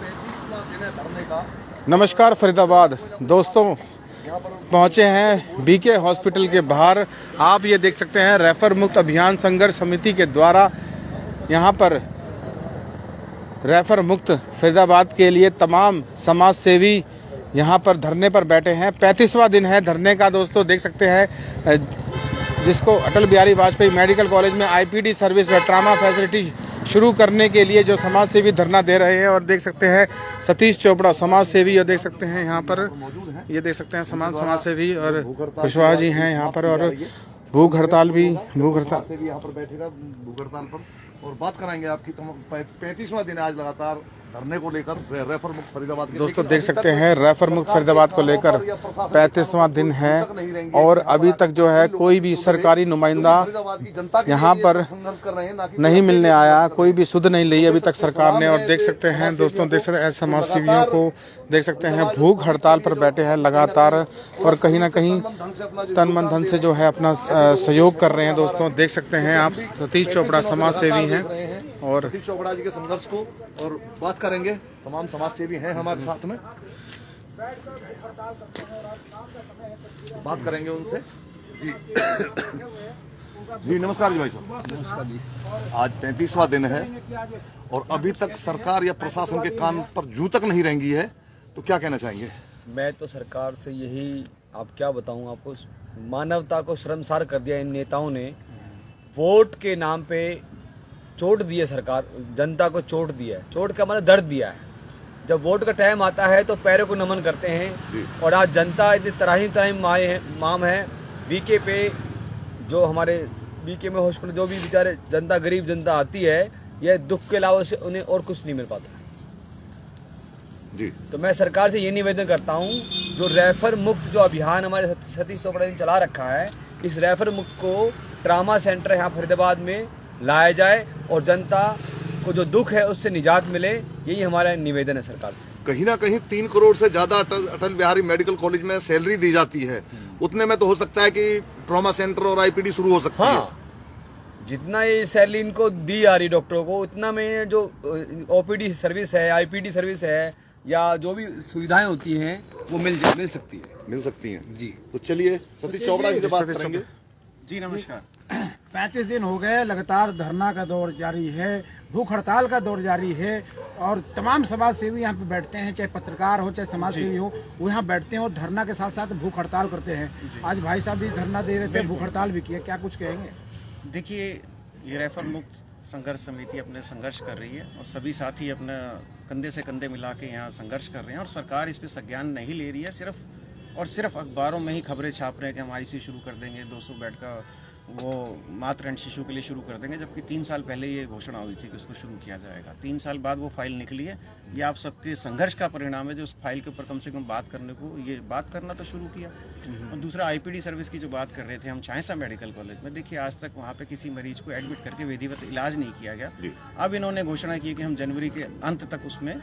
35वां दिन है धरने का। नमस्कार फरीदाबाद दोस्तों, पहुंचे हैं बीके हॉस्पिटल के बाहर। आप ये देख सकते हैं रेफर मुक्त अभियान संघर्ष समिति के द्वारा यहाँ पर रेफर मुक्त फरीदाबाद के लिए तमाम समाज सेवी यहाँ पर धरने पर बैठे हैं। 35वां दिन है धरने का दोस्तों, देख सकते हैं जिसको अटल बिहारी वाजपेयी मेडिकल कॉलेज में आईपीडी सर्विस व ट्रामा फैसिलिटी शुरू करने के लिए जो समाज सेवी धरना दे रहे हैं। और देख सकते हैं सतीश चोपड़ा समाज सेवी, और देख सकते हैं यहाँ पर ये देख सकते हैं समाज सेवी और कुशवाहा जी हैं यहाँ पर। और भूख हड़ताल से भी यहाँ पर बैठेगा भूख हड़ताल पर, और बात कराएंगे आपकी 35वां दिन आज लगातार धरने को लेकर रेफर मुक्त फरीदाबाद के। दोस्तों देख सकते हैं रेफर मुक्त फरीदाबाद को लेकर 35वां दिन है और अभी तक जो है कोई भी सरकारी नुमाइंदा यहाँ पर नहीं मिलने आया, कोई भी सुध नहीं ली अभी तक सरकार ने। और देख सकते हैं दोस्तों, देख सकते हैं समाज सेवियों को देख सकते हैं भूख हड़ताल पर बैठे हैं लगातार, और कहीं ना कहीं तन मन धन से जो है अपना सहयोग कर रहे हैं। दोस्तों देख सकते हैं आप सतीश चोपड़ा समाज सेवी हैं और सतीश चोपड़ा जी के संघर्ष को और बात करेंगे। तमाम समाज सेवी हैं हमारे साथ में, बात करेंगे उनसे। जी जी नमस्कार जी भाई साहब। नमस्कार जी। आज 35वां दिन है और अभी तक सरकार या प्रशासन के कान पर जू तक नहीं रेंगी है, तो क्या कहना चाहेंगे? मैं तो सरकार से यही, आप क्या बताऊं आपको, मानवता को शर्मसार कर दिया इन नेताओं ने। वोट के नाम पे चोट दी है सरकार, जनता को चोट दिया है। चोट का मतलब दर्द दिया है। जब वोट का टाइम आता है तो पैरों को नमन करते हैं, और आज जनता इतनी तराही माम है बीके पे। जो हमारे बीके में हॉस्पिटल जो भी बेचारे जनता, गरीब जनता आती है, यह दुख के अलावा से उन्हें और कुछ नहीं मिल पाता जी। तो मैं सरकार से ये निवेदन करता हूँ, जो रेफर मुक्त जो अभियान हमारे सतीश चोपड़ा ने चला रखा है, इस रेफर मुक्त को ट्रामा सेंटर यहाँ फरीदाबाद में लाया जाए और जनता को जो दुख है उससे निजात मिले। यही हमारा निवेदन है सरकार से। कहीं ना कहीं 3 करोड़ से ज्यादा अटल बिहारी मेडिकल कॉलेज में सैलरी दी जाती है, उतने में तो हो सकता है कि ट्रॉमा सेंटर और आईपीडी शुरू हो सकती है। जितना ये सैलरी इनको दी जा रही डॉक्टरों को, उतना में जो ओपीडी सर्विस है, आईपीडी सर्विस है, या जो भी सुविधाएं होती हैं वो मिल सकती हैं जी। तो चलिए सतीश चोपड़ा जी से बात करेंगे। जी नमस्कार। 35 दिन हो गए लगातार धरना का दौर जारी है, भूख हड़ताल का दौर जारी है, और तमाम समाज सेवी यहाँ पे बैठते हैं, चाहे पत्रकार हो चाहे समाज सेवी हो, वो यहाँ बैठते हैं और धरना के साथ साथ भूख हड़ताल करते हैं। आज भाई साहब भी धरना दे रहे थे, भूख हड़ताल भी किया, क्या कुछ कहेंगे? देखिए, ये रेफर मुक्त संघर्ष समिति अपने संघर्ष कर रही है और सभी साथी अपना कंधे से कंधे मिला के यहाँ संघर्ष कर रहे हैं, और सरकार इस पे संज्ञान नहीं ले रही है। सिर्फ अखबारों में ही खबरें छाप रहे हैं कि हम आईसीयू शुरू कर देंगे, 200 बेड का वो मातृ एंड शिशु के लिए शुरू कर देंगे, जबकि 3 साल पहले ये घोषणा हुई थी कि उसको शुरू किया जाएगा। 3 साल बाद वो फाइल निकली है। ये आप सबके संघर्ष का परिणाम है, जो उस फाइल के ऊपर कम से कम बात करने को, ये बात करना तो शुरू किया। और दूसरा, आईपीडी सर्विस की जो बात कर रहे थे हम चाहेसा मेडिकल कॉलेज में, देखिए आज तक वहाँ पे किसी मरीज को एडमिट करके विधिवत इलाज नहीं किया गया। अब इन्होंने घोषणा की कि हम जनवरी के अंत तक उसमें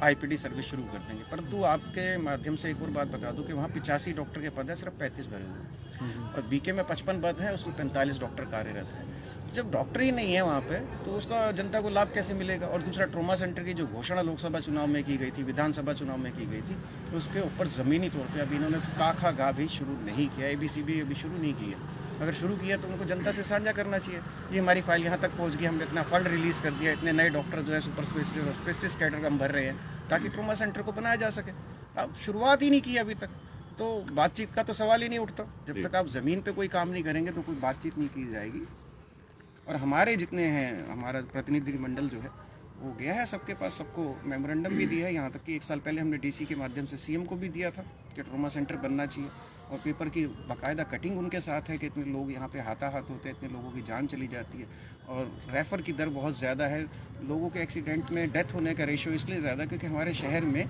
आईपीडी सर्विस शुरू कर देंगे। परंतु आपके माध्यम से एक और बात बता दूं कि वहाँ 85 डॉक्टर के पद है, सिर्फ 35 भरे हुए, और बीके में 55 पद है, उसमें 45 डॉक्टर कार्यरत है। जब डॉक्टर ही नहीं है वहाँ पे, तो उसका जनता को लाभ कैसे मिलेगा? और दूसरा, ट्रॉमा सेंटर की जो घोषणा लोकसभा चुनाव में की गई थी, विधानसभा चुनाव में की गई थी, तो उसके ऊपर ज़मीनी तौर पर अभी इन्होंने काखा गा भी शुरू नहीं किया, ABC भी अभी शुरू नहीं किया। अगर शुरू किया तो उनको जनता से साझा करना चाहिए। ये हमारी फाइल यहाँ तक पहुँच गई, हमने इतना फंड रिलीज़ कर दिया, इतने नए डॉक्टर जो है सुपर स्पेशलिस्ट और स्पेशलिस्ट कैडर हम भर रहे हैं ताकि ट्रॉमा सेंटर को बनाया जा सके। अब शुरुआत ही नहीं की अभी तक, तो बातचीत का तो सवाल ही नहीं उठता। जब तक आप ज़मीन पे कोई काम नहीं करेंगे तो कोई बातचीत नहीं की जाएगी। और हमारे जितने हैं, हमारा प्रतिनिधि मंडल जो है वो गया है सबके पास, सबको मेमोरेंडम भी दिया है। यहाँ तक कि 1 साल पहले हमने डीसी के माध्यम से सीएम को भी दिया था कि ट्रॉमा सेंटर बनना चाहिए, और पेपर की बाकायदा कटिंग उनके साथ है कि इतने लोग यहाँ पे हाथाहाथ होते हैं, इतने लोगों की जान चली जाती है, और रेफ़र की दर बहुत ज़्यादा है। लोगों के एक्सीडेंट में डेथ होने का रेशियो इसलिए ज़्यादा क्योंकि हमारे शहर में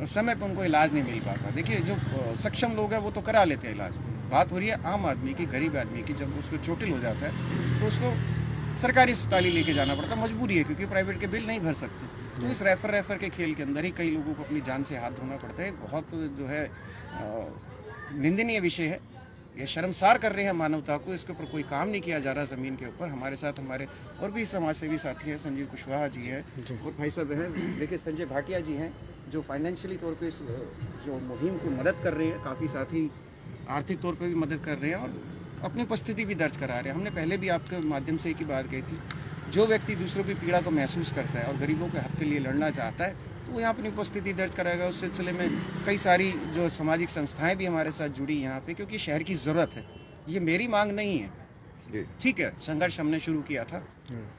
समय पर उनको इलाज नहीं मिल पाता। देखिए, जो सक्षम लोग हैं वो तो करा लेते हैं इलाज, बात हो रही है आम आदमी की, गरीब आदमी की। जब उसको चोटिल हो जाता है तो उसको सरकारी अस्पताल ही लेके जाना पड़ता, मजबूरी है, क्योंकि प्राइवेट के बिल नहीं भर सकते। तो इस रेफर के खेल के अंदर ही कई लोगों को अपनी जान से हाथ धोना पड़ता है। बहुत जो है निंदनीय विषय है। ये शर्मसार कर रहे हैं मानवता को। इसके ऊपर कोई काम नहीं किया जा रहा ज़मीन के ऊपर। हमारे साथ हमारे और भी समाज सेवी साथी हैं, संजीव कुशवाहा जी हैं और भाई साहब हैं, देखिए संजय भाटिया जी हैं, जो फाइनेंशियली तौर पे इस जो मुहिम को मदद कर रहे हैं। काफ़ी साथी आर्थिक तौर पे भी मदद कर रहे हैं और अपनी उपस्थिति भी दर्ज करा रहे हैं। हमने पहले भी आपके माध्यम से एक ही बात कही थी, जो व्यक्ति दूसरों की पीड़ा को महसूस करता है और गरीबों के हक के लिए लड़ना चाहता है तो वो यहाँ अपनी उपस्थिति दर्ज कराएगा। उस सिलसिले में कई सारी जो सामाजिक संस्थाएं भी हमारे साथ जुड़ी यहाँ पे, क्योंकि शहर की ज़रूरत है। ये मेरी मांग नहीं है, ठीक है। संघर्ष हमने शुरू किया था,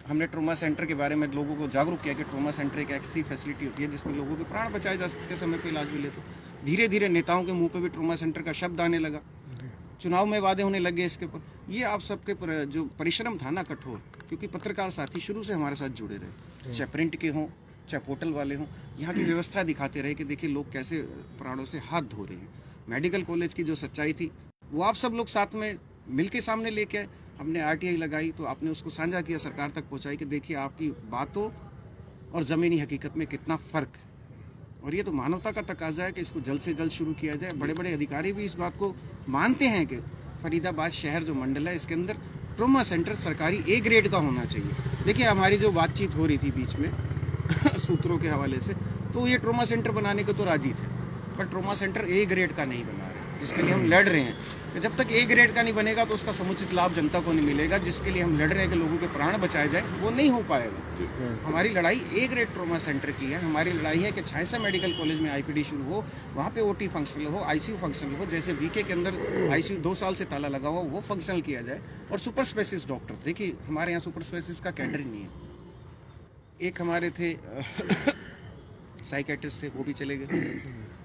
हमने ट्रोमा सेंटर के बारे में लोगों को जागरूक किया कि ट्रोमा सेंटर एक ऐसी फैसिलिटी होती है जिसमें लोगों के प्राण बचाए जा सकते समय पे इलाज भी लेते। धीरे धीरे नेताओं के मुंह पे भी ट्रोमा सेंटर का शब्द आने लगा, चुनाव में वादे होने लगे इसके ऊपर। ये आप सबके जो परिश्रम था ना कठोर, क्योंकि पत्रकार साथी शुरू से हमारे साथ जुड़े रहे, चाहे प्रिंट के हों चाहे पोर्टल वाले हों, यहाँ की व्यवस्था दिखाते रहे कि देखिए लोग कैसे प्राणों से हाथ धो रहे हैं। मेडिकल कॉलेज की जो सच्चाई थी वो आप सब लोग साथ में मिल के सामने लेके आए। हमने RTI लगाई तो आपने उसको साझा किया, सरकार तक पहुँचाई कि देखिए आपकी बातों और ज़मीनी हकीकत में कितना फ़र्क है। और ये तो मानवता का तकाजा है कि इसको जल्द से जल्द शुरू किया जाए। बड़े बड़े अधिकारी भी इस बात को मानते हैं कि फरीदाबाद शहर जो मंडल है इसके अंदर ट्रोमा सेंटर सरकारी A ग्रेड का होना चाहिए। देखिए हमारी जो बातचीत हो रही थी बीच में सूत्रों के हवाले से, तो ये ट्रोमा सेंटर बनाने को तो राजी थे, पर ट्रोमा सेंटर A ग्रेड का नहीं बना रहे, जिसके लिए हम लड़ रहे हैं। जब तक A ग्रेड का नहीं बनेगा तो उसका समुचित लाभ जनता को नहीं मिलेगा। जिसके लिए हम लड़ रहे हैं कि लोगों के प्राण बचाए जाए, वो नहीं हो पाएगा। हमारी लड़ाई A ग्रेड ट्रोमा सेंटर की है। हमारी लड़ाई है कि छायसा मेडिकल कॉलेज में IPD शुरू हो, वहाँ पे OT फंक्शनल हो, ICU फंक्शनल हो। जैसे VK के अंदर ICU 2 साल से ताला लगा हुआ, वो फंक्शनल किया जाए। और सुपर स्पेसिस्ट डॉक्टर, देखिए हमारे यहाँ सुपर स्पेसिस्ट का कैडर ही नहीं है। एक हमारे थे साइकेट्रिस्ट थे, वो भी चले गए।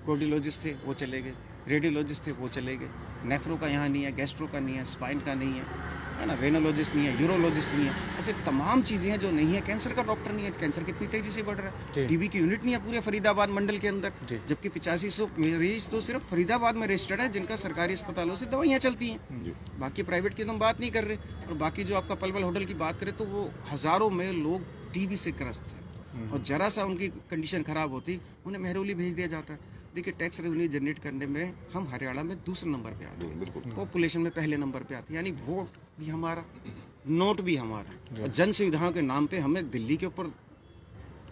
कार्डियोलॉजिस्ट थे, वो चले गए। रेडियोलॉजिस्ट थे, वो चले गए। नेफ्रो का यहाँ नहीं है, गैस्ट्रो का नहीं है, स्पाइन का नहीं है ना, वेनोलॉजिस्ट नहीं है, यूरोलॉजिस्ट नहीं है। ऐसे तमाम चीज़ें हैं जो नहीं है। कैंसर का डॉक्टर नहीं है, कैंसर कितनी तेजी से बढ़ रहा है। TB की यूनिट नहीं है पूरे फरीदाबाद मंडल के अंदर, जबकि 8500 मरीज तो सिर्फ फरीदाबाद में रजिस्टर्ड है जिनका सरकारी अस्पतालों से दवाइयाँ चलती हैं। बाकी प्राइवेट की तो हम बात नहीं कर रहे। और बाकी जो आपका पलवल होटल की बात करें तो वो हज़ारों में लोग TB से ग्रस्त हैं और जरा सा उनकी कंडीशन ख़राब होती उन्हें महरौली भेज दिया जाता है। देखिए टैक्स रेवेन्यू जनरेट करने में हम हरियाणा में दूसरे नंबर पे आते हैं, पॉपुलेशन में पहले नंबर पे आते हैं। यानी वोट भी हमारा, नोट भी हमारा, और जन सुविधाओं के नाम पे हमें दिल्ली के ऊपर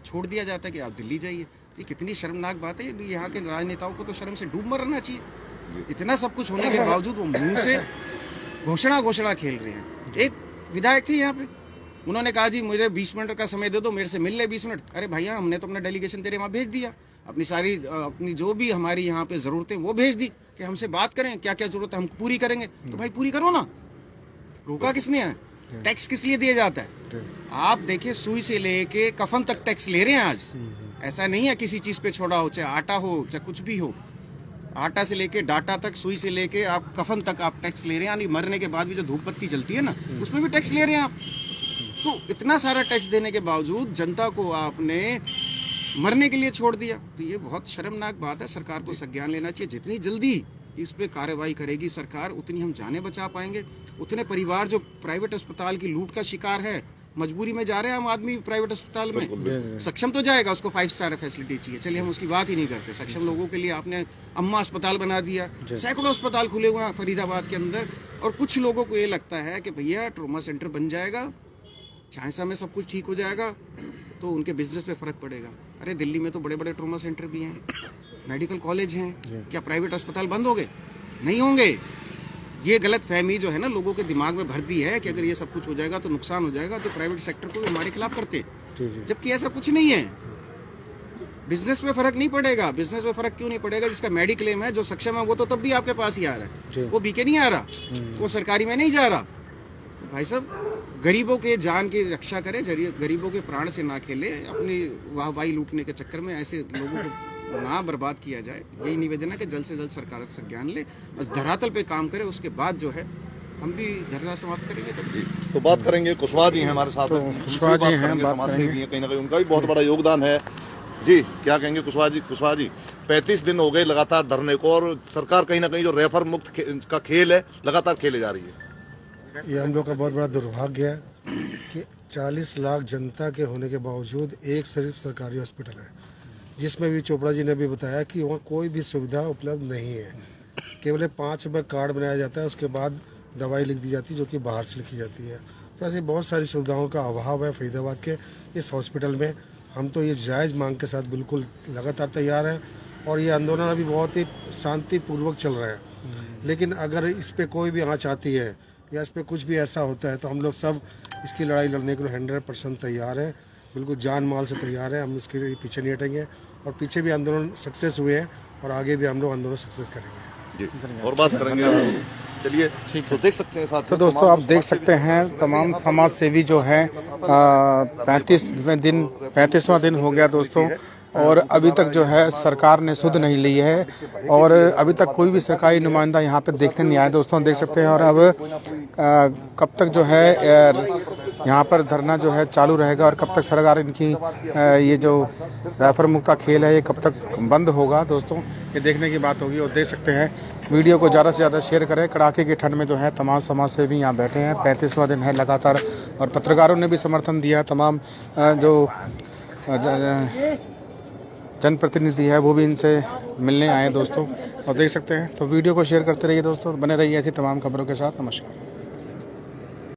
छोड़ दिया जाता है कि आप दिल्ली जाइए। ये कितनी शर्मनाक बात है। यहाँ के राजनेताओं को तो शर्म से डूब मरना चाहिए। इतना सब कुछ होने के बावजूद वो मुंह से घोषणा खेल रहे हैं। एक विधायक थे यहाँ पे, उन्होंने कहा जी मुझे 20 मिनट का समय दे दो, मेरे से मिल ले 20 मिनट। अरे भैया हमने तो अपना डेलीगेशन तेरे वहाँ भेज दिया, अपनी जो भी हमारी यहाँ पे ज़रूरतें वो भेज दी कि हमसे बात करें, क्या क्या ज़रूरत है हम पूरी करेंगे। तो भाई पूरी करो ना, रोका किसने है? टैक्स किस लिए दिया जाता है? आप देखिए सुई से लेके कफन तक टैक्स ले रहे हैं आज। ऐसा नहीं है किसी चीज़ पे छोड़ा हो, चाहे आटा हो चाहे कुछ भी हो, आटा से लेके डाटा तक, सुई से लेके आप कफन तक आप टैक्स ले रहे हैं। यानी मरने के बाद भी जो धूप बत्ती जलती है ना, उसमें भी टैक्स ले रहे हैं आप। तो इतना सारा टैक्स देने के बावजूद जनता को आपने मरने के लिए छोड़ दिया। तो ये बहुत शर्मनाक बात है। सरकार को संज्ञान लेना चाहिए। जितनी जल्दी इस पे कार्रवाई करेगी सरकार, उतनी हम जानें बचा पाएंगे। उतने परिवार जो प्राइवेट अस्पताल की लूट का शिकार है, मजबूरी में जा रहे हैं हम आदमी प्राइवेट अस्पताल में। सक्षम तो जाएगा, उसको 5 स्टार फैसिलिटी चाहिए, चलिए हम उसकी बात ही नहीं करते। सक्षम लोगों के लिए आपने अम्मा अस्पताल बना दिया, सैकड़ों अस्पताल खुले हुए हैं फरीदाबाद के अंदर। और कुछ लोगों को ये लगता है कि भैया ट्रोमा सेंटर बन जाएगा, छायसा में सब कुछ ठीक हो जाएगा तो उनके बिजनेस पे फर्क पड़ेगा। अरे दिल्ली में तो बड़े बड़े ट्रोमा सेंटर भी हैं, मेडिकल कॉलेज हैं, क्या प्राइवेट अस्पताल बंद हो गए? नहीं होंगे। ये गलत फहमी जो है ना लोगों के दिमाग में भर दी है कि अगर ये सब कुछ हो जाएगा तो नुकसान हो जाएगा, तो प्राइवेट सेक्टर को हमारे खिलाफ करते, जबकि ऐसा कुछ नहीं है। बिजनेस में फर्क नहीं पड़ेगा। बिजनेस में फर्क क्यों नहीं पड़ेगा? जिसका मेडिक्लेम है, जो सक्षम है, वो तो तब भी आपके पास ही आ रहा है, वो बीके नहीं आ रहा, वो सरकारी में नहीं जा रहा। तो भाई साहब गरीबों के जान की रक्षा करें, गरीबों के प्राण से ना खेले, अपनी वाहवाही लूटने के चक्कर में ऐसे लोगों को ना बर्बाद किया जाए। यही निवेदन है कि जल्द से जल्द सरकार संज्ञान ले, बस धरातल पे काम करे, उसके बाद जो है हम भी धरना समाप्त करेंगे। तब जी तो बात करेंगे, कुशवाहा जी हैं हमारे साथ, कुशवाहा जी हैं, समाज सेवी हैं, कहीं ना कहीं उनका भी बहुत बड़ा योगदान है। जी क्या कहेंगे कुशवाहा जी? 35 दिन हो गए लगातार धरने को, और सरकार कहीं ना कहीं जो रेफर मुक्त का खेल है लगातार खेले जा रही है। ये हम लोग का बहुत बड़ा दुर्भाग्य है कि 40 लाख जनता के होने के बावजूद एक सिर्फ सरकारी हॉस्पिटल है, जिसमें भी चोपड़ा जी ने भी बताया कि वहाँ कोई भी सुविधा उपलब्ध नहीं है। केवल 5 रुपये कार्ड बनाया जाता है, उसके बाद दवाई लिख दी जाती है जो कि बाहर से लिखी जाती है। तो ऐसी बहुत सारी सुविधाओं का अभाव है फरीदाबाद के इस हॉस्पिटल में। हम तो ये जायज़ मांग के साथ बिल्कुल लगातार तैयार हैं और ये आंदोलन अभी बहुत ही शांतिपूर्वक चल रहा है। लेकिन अगर इस पे कोई भी आँच आती है या इस पे कुछ भी ऐसा होता है तो हम लोग सब इसकी लड़ाई लड़ने के लिए 100% तैयार हैं, बिल्कुल जान माल से तैयार हैं। हम इसके पीछे नहीं हटेंगे और पीछे भी आंदोलन सक्सेस हुए हैं और आगे भी हम लोग आंदोलन सक्सेस करेंगे। जी और बात करेंगे। चलिए ठीक है, तो देख सकते हैं साथ तो दोस्तों आप देख सकते हैं तमाम समाज सेवी जो है 35वां दिन हो गया दोस्तों, और अभी तक जो है सरकार ने सुध नहीं ली है और अभी तक कोई भी सरकारी नुमाइंदा यहाँ पे देखने नहीं आया दोस्तों, देख सकते हैं। और अब कब तक जो है यहाँ पर धरना जो है चालू रहेगा और कब तक सरकार इनकी ये जो राइफल मुक्त का खेल है ये कब तक बंद होगा दोस्तों, ये देखने की बात होगी। और देख सकते हैं वीडियो को ज़्यादा से ज़्यादा शेयर करें। कड़ाके की ठंड में जो है तमाम समाज सेवी यहाँ बैठे हैं, 35वां दिन है लगातार, और पत्रकारों ने भी समर्थन दिया। तमाम जो जनप्रतिनिधि है वो भी इनसे मिलने आए दोस्तों, और देख सकते हैं। तो वीडियो को शेयर करते रहिए दोस्तों, बने रहिए ऐसी तमाम खबरों के साथ। नमस्कार।